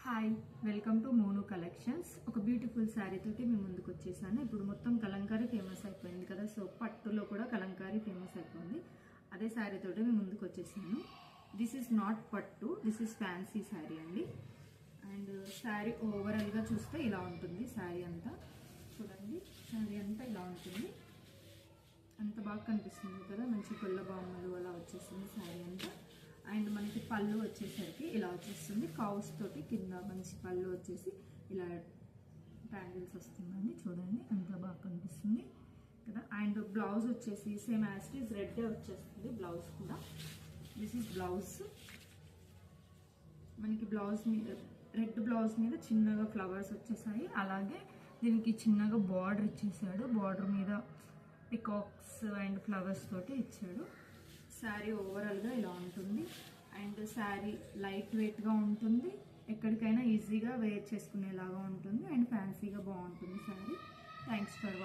Hi welcome to Monu collections. ఒక beautiful sari తోటి మేము ముందుకు వచ్చేసాను. ఇప్పుడు మొత్తం కలంకారీ ఫేమస్ అయిపోయింది కదా, సో పట్టులో కూడా కలంకారీ ఫేమస్ అయిపోయింది. అదే శారీ తోటి మేము ముందుకు వచ్చేసాను. దిస్ ఈస్ నాట్ పట్టు, దిస్ ఈస్ ఫ్యాన్సీ శారీ అండి. అండ్ శారీ ఓవరాల్గా చూస్తే ఇలా ఉంటుంది. శారీ అంతా చూడండి, శారీ అంతా ఇలా ఉంటుంది. అంత బాగా కనిపిస్తుంది కదా, మంచి కొల్ల బామ్మలు అలా వచ్చేస్తుంది శారీ అంతా. అండ్ మనకి పళ్ళు వచ్చేసరికి ఇలా వచ్చేస్తుంది. కౌస్ తోటి కింద మంచి పళ్ళు వచ్చేసి ఇలా ట్యాంగిల్స్ వస్తుందండి. చూడండి ఎంత బాగా కనిపిస్తుంది కదా. అండ్ బ్లౌజ్ వచ్చేసి same as it is red వచ్చేస్తుంది బ్లౌజ్ కూడా. This is blouse. మనకి బ్లౌజ్ మీద రెడ్ బ్లౌజ్ మీద చిన్నగా ఫ్లవర్స్ వచ్చేసాయి. అలాగే దీనికి చిన్నగా బార్డర్ ఇచ్చేసాడు. బార్డర్ మీద పికాక్స్ అండ్ ఫ్లవర్స్ తోటి ఇచ్చాడు. శారీ ఓవరాల్గా ఇలా ఉంటుంది. అండ్ శారీ లైట్ వెయిట్గా ఉంటుంది, ఎక్కడికైనా ఈజీగా వేర్ చేసుకునేలాగా ఉంటుంది. అండ్ ఫ్యాన్సీగా బాగుంటుంది శారీ. Thanks for watching.